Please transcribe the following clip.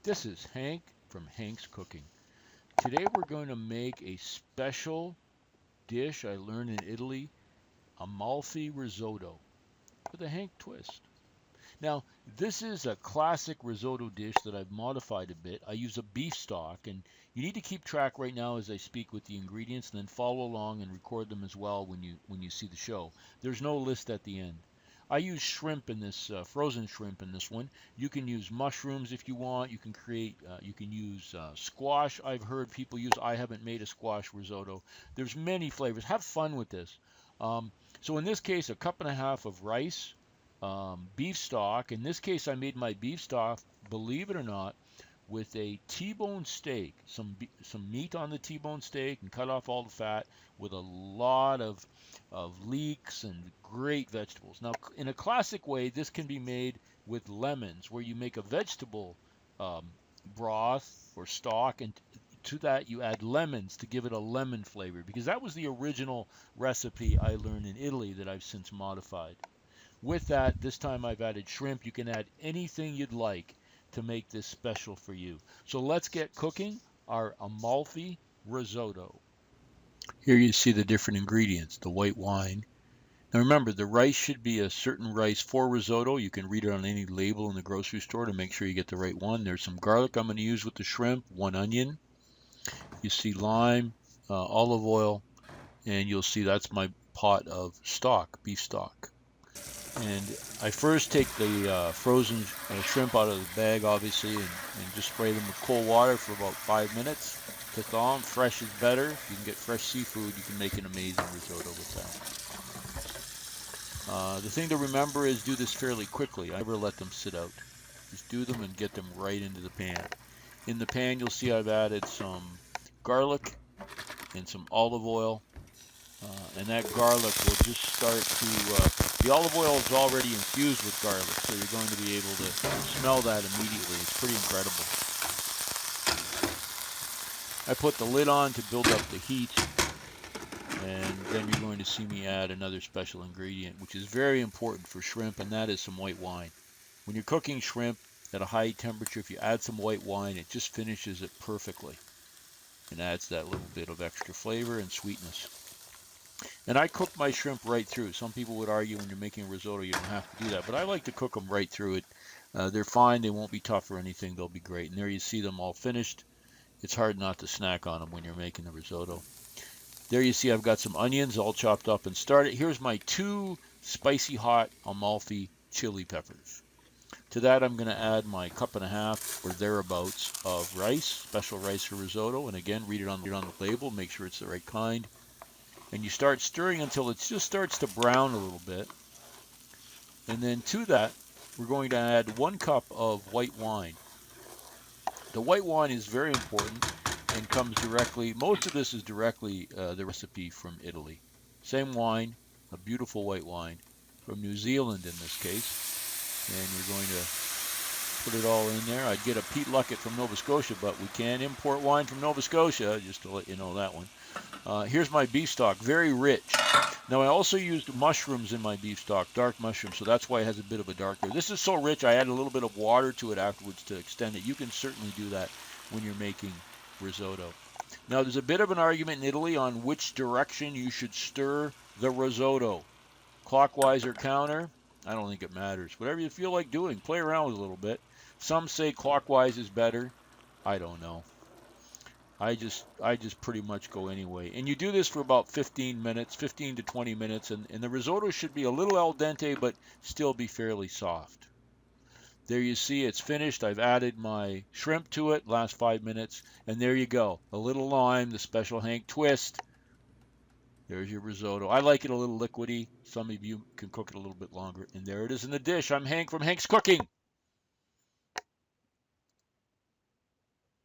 This is Hank from Hank's Cooking. Today we're going to make a special dish I learned in Italy, Amalfi risotto, with a Hank twist. Now, this is a classic risotto dish that I've modified a bit. I use a beef stock, and you need to keep track right now as I speak with the ingredients, and then follow along and record them as well when you see the show. There's no list at the end. I use shrimp in this, frozen shrimp in this one. You can use mushrooms if you want. You can use squash. I've heard people use. I haven't made a squash risotto. There's many flavors. Have fun with this. Um, so in this case, a cup and a half of rice, beef stock. In this case, I made my beef stock, believe it or not, with a T-bone steak, some meat on the T-bone steak, and cut off all the fat with a lot of leeks and great vegetables. Now, in a classic way, this can be made with lemons, where you make a vegetable um, broth or stock, and to that you add lemons to give it a lemon flavor, because that was the original recipe I learned in Italy that I've since modified. With that, this time I've added shrimp. You can add anything you'd like to make this special for you. So let's get cooking our Amalfi risotto. Here you see the different ingredients, the white wine. Now remember, the rice should be a certain rice for risotto. You can read it on any label in the grocery store to make sure you get the right one. There's some garlic I'm going to use with the shrimp, one onion. You see lime, olive oil, and you'll see that's my pot of stock, beef stock. And I first take the frozen shrimp out of the bag, obviously, and just spray them with cold water for about 5 minutes to thaw them. Fresh is better. If you can get fresh seafood, you can make an amazing risotto with that. The thing to remember is do this fairly quickly. I never let them sit out. Just do them and get them right into the pan. In the pan, you'll see I've added some garlic and some olive oil. And that garlic will just start to, the olive oil is already infused with garlic, so you're going to be able to smell that immediately. It's pretty incredible. I put the lid on to build up the heat, and then you're going to see me add another special ingredient, which is very important for shrimp, and that is some white wine. When you're cooking shrimp at a high temperature, if you add some white wine, it just finishes it perfectly and adds that little bit of extra flavor and sweetness. And I cook my shrimp right through. Some people would argue when you're making a risotto you don't have to do that, but I like to cook them right through it. They're fine. They won't be tough or anything. They'll be great. And there you see them all finished. It's hard not to snack on them when you're making the risotto. There you see I've got some onions all chopped up and started. Here's my 2 spicy hot Amalfi chili peppers. To that I'm going to add my cup and a half or thereabouts of rice, special rice for risotto. And again, read it on the label. Make sure it's the right kind. And you start stirring until it just starts to brown a little bit. And then to that, we're going to add 1 cup of white wine. The white wine is very important and comes directly, most of this is directly the recipe from Italy. Same wine, a beautiful white wine from New Zealand in this case. And you're going to put it all in there. I'd get a Pete Luckett from Nova Scotia, but we can import wine from Nova Scotia, just to let you know that one. Here's my beef stock, very rich. Now I also used mushrooms in my beef stock, dark mushrooms, so that's why it has a bit of a darker. This is so rich I add a little bit of water to it afterwards to extend it. You can certainly do that when you're making risotto. Now there's a bit of an argument in Italy on which direction you should stir the risotto. Clockwise or counter? I don't think it matters. Whatever you feel like doing, play around with it a little bit. Some say clockwise is better. I don't know. I just pretty much go anyway. And you do this for about 15 minutes, 15 to 20 minutes, and the risotto should be a little al dente, but still be fairly soft. There you see it's finished. I've added my shrimp to it, last 5 minutes, and there you go. A little lime, the special Hank twist. There's your risotto. I like it a little liquidy. Some of you can cook it a little bit longer. And there it is in the dish. I'm Hank from Hank's Cooking.